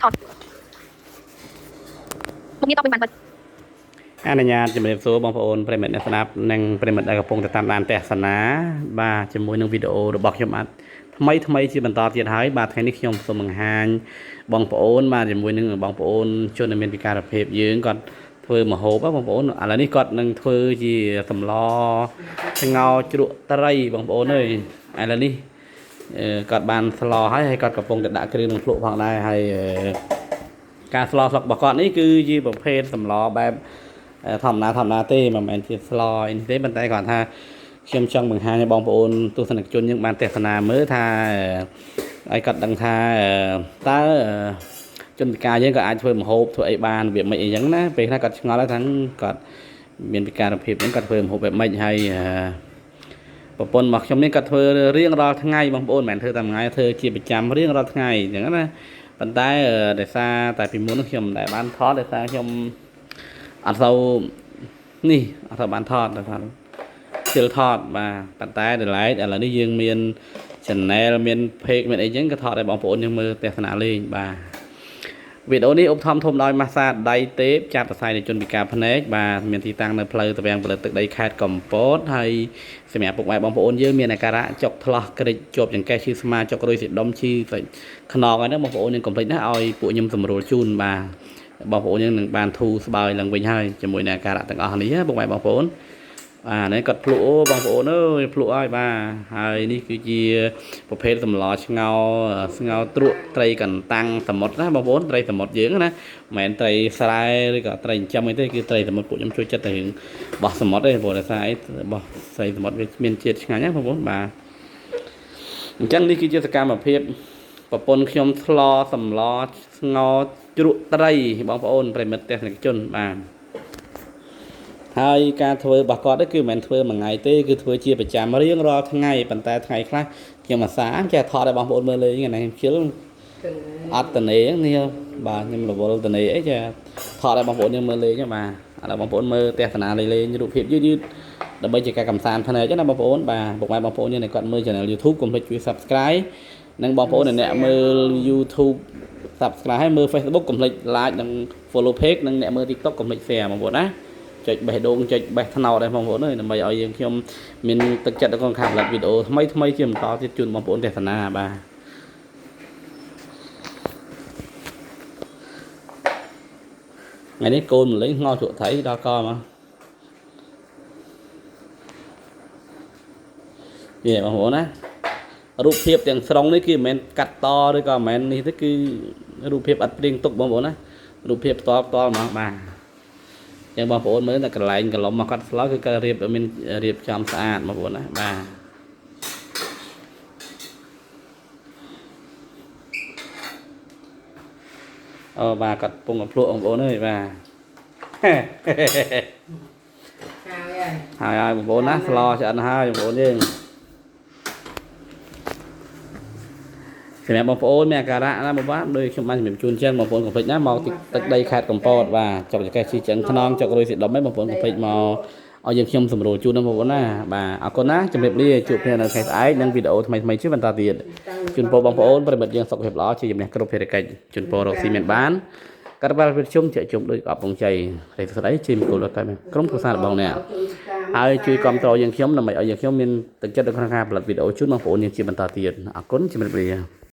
ถอนมุมนี้ต้องเป็นมันអនុញ្ញាតជំរាបសួរបងប្អូនប្រិមិត្តអ្នកស្ដាប់និងប្រិមិត្តដែលកំពុងតាមដានទស្សនាបាទជាមួយនឹងវីដេអូរបស់ខ្ញុំបាទថ្មីជាបន្តទៀតហើយបាទថ្ងៃនេះខ្ញុំសូមបង្ហាញបងប្អូនបាទជាមួយនឹងបងប្អូនជនដែលមានពិការភាពយើងគាត់ធ្វើម្ហូបបងប្អូនឥឡូវនេះគាត់នឹងធ្វើជាសម្លស្ងោរជ្រក់ត្រីបងប្អូនអើយឥឡូវនេះគាត់បានស្លហើយគាត់កំពុងតែដាក់គ្រឿងនឹងភ្លក់ផងដែរហើយការស្លស្លុករបស់គាត់នេះគឺជាប្រភេទសម្លបែបធម្មតាទេមិនមែនជាស្លអីទេប៉ុន្តែគាត់ថាខ្ញុំចង់បង្ហាញឲ្យបងប្អូនទស្សនិកជនយើងបានទស្សនាមើលថាឲ្យគាត់ដឹងថាតើជនពិការយើងក៏អាចធ្វើម្ហូបធ្វើអីបានវាមិនអីចឹងណាពេលខ្លះគាត់ឆ្ងល់ថាគាត់មានពិការភាពហ្នឹងគាត់ធ្វើម្ហូបបែបម៉េចហើយប្រពន្ធរបស់ខ្ញុំនេះគាត់ធ្វើរៀងរាល់ថ្ងៃបងប្អូនមិនមែនធ្វើតែមួយថ្ងៃធ្វើជាប្រចាំរៀងរាល់ថ្ងៃអញ្ចឹងណាប៉ុន្តែដោយសារតែពីមុនខ្ញុំមិនដែលបានថតដោយសារខ្ញុំអត់សូវនេះអត់សូវបានថតតែថាជិលថតបាទប៉ុន្តែដល់ឡែកឥឡូវនេះយើងមាន channel មាន page មានអីចឹងក៏ថតឲ្យបងប្អូនយើងមើលទស្សនាលេងបាទវីដេអូនេះឧបត្ថម្ភធំដោយម៉ាសាដៃទេពចាត់សរសៃនៃជនពិការភ្នែកបាទមានទីតាំងនៅផ្លូវទ្វារផលិតទឹកដីខេត្តកំពតហើយសម្រាប់ពុកម៉ែបងប្អូនយើងមានអាការៈចុកថ្លោះក្រិចជាប់ចង្កេះឈឺស្មាចុករុយស៊ីដុំឈឺខ្នងហ្នឹងបងប្អូនយើងកុំភ្លេចណាឲ្យពួកខ្ញុំសម្រួលជូនបាទបងប្អូនយើងនឹងបានធូរស្បើយឡើងវិញហើយជាមួយនឹងអាការៈទាំងអស់នេះពុកម៉ែបងប្អូនបាទនេះគាត់ភ្លក់អូបងប្អូនអើយភ្លក់ហើយបាទហើយនេះគឺជាប្រភេទសម្លស្ងោរទ្រក់ត្រីកន្តាំងសមុទ្រណាបងប្អូនត្រីសមុទ្រយើងណាមិនមែនត្រីស្រែឬក៏ត្រីចិញ្ចឹមអីទេគឺត្រីសមុទ្រពួកខ្ញុំជួយចិត្តតែរឿងបោះសមុទ្រទេព្រោះតែសារអីបោះត្រីសមុទ្រវាមានជាតិឆ្ងាញ់ណាបងប្អូនបាទអញ្ចឹងនេះគឺជាសកម្មភាពប្រពន្ធខ្ញុំស្លសម្លស្ងោរជ្រក់ត្រីបងប្អូនប្រិមិត្តទស្សនិកជនបាទហើយការធ្វើរបស់គាត់គឺមិនមែនធ្វើមួយថ្ងៃទេគឺធ្វើជាប្រចាំរៀងរាល់ថ្ងៃប៉ុន្តែថ្ងៃខ្លះខ្ញុំអាសាចេះថតឲ្យបងប្អូនមើលលេងថ្ងៃខ្ញុំជិលអត់តនេនេះបាទខ្ញុំរវល់តនេអីចេះថតឲ្យបងប្អូនយើងមើលលេងបាទឥឡូវបងប្អូនមើលទស្សនាលេងរូបភាពយឺតដើម្បីជាការកំសាន្តភ្នែកណាបងប្អូនបាទពុកម៉ែបងប្អូនយើងគាត់មើល channel YouTube កុំភ្លេចជួយ Subscribe និងបងប្អូនអ្នកមើល YouTube Subscribe ហើយមើល Facebook កុំភ្លេច Like និង Follow Page និងអ្នកមើល TikTok កុំភ្លេច Share បងប្អូនណាចុចបេះដូងចុចបេះថ្នោតដែរបងប្អូនអើយដើម្បីឲ្យយើងខ្ញុំមានទឹកចិត្តក្នុងការផលិតវីដេអូថ្មីជាបន្តទៀតជូនបងប្អូនទស្សនាបាទថ្ងៃនេះកូនម្លេងងោជ្រក់ត្រីដល់កមកយេបងប្អូនណារូបភាពទាំងស្រុងនេះគឺមិនមែនកាត់តឬក៏មិនមែននេះទេគឺរូបភាពអត់ព្រៀងទុកបងប្អូនណារូបភាពផ្ទាល់ហ្មងបាទចឹងបងប្អូនមើលតែកន្លែងកន្លុំមកគាត់ស្លោគឺគាត់មានរៀបចំស្អាតបងប្អូនណាបាទអូបាទគាត់ពងកំភ្លក់បងប្អូនអើយបាទហើយបងប្អូនណាស្លោឆ្អិនហើយបងប្អូនយើងសម្រាប់បងប្អូនមានអាការៈណាបងប្អូនដូចខ្ញុំបានជំរាបជូនចឹងបងប្អូនកុំភ្លេចណាមកទឹកដីខេត្តកំពតបាទចុកចង្កេះជីចឹងខ្នងចុករុយស៊ីដុំឯងបងប្អូនកុំភ្លេចមកឲ្យយើងខ្ញុំសម្រួលជូនណាបងប្អូនណាបាទអរគុណណាជំរាបលាជួបគ្នានៅថ្ងៃស្អែកនិងវីដេអូថ្មីជឿបន្តទៀតជូនពរបងប្អូនប្រិមិត្តយើងសុខភាពល្អជាជំនះគ្រប់ភារកិច្ចជូនពររកស៊ីមានបានកាត់បាល់វិទ្យុជជុំដូចអបពងជ័យរីកស្ដីជិះមង្គលដល់កាយក្រុមគ្រួសាររបស់អ្នកហើយជួយគ្រប់គ្រងយើងខ្ញុំដើម្បីឲ្យយើងខ្ញុំមានទឹកចិត្តក្នុងការផលិតវីដេអូជូនបងប្អូនយើងជាបន្តទៀតអរគុណជំរាបលា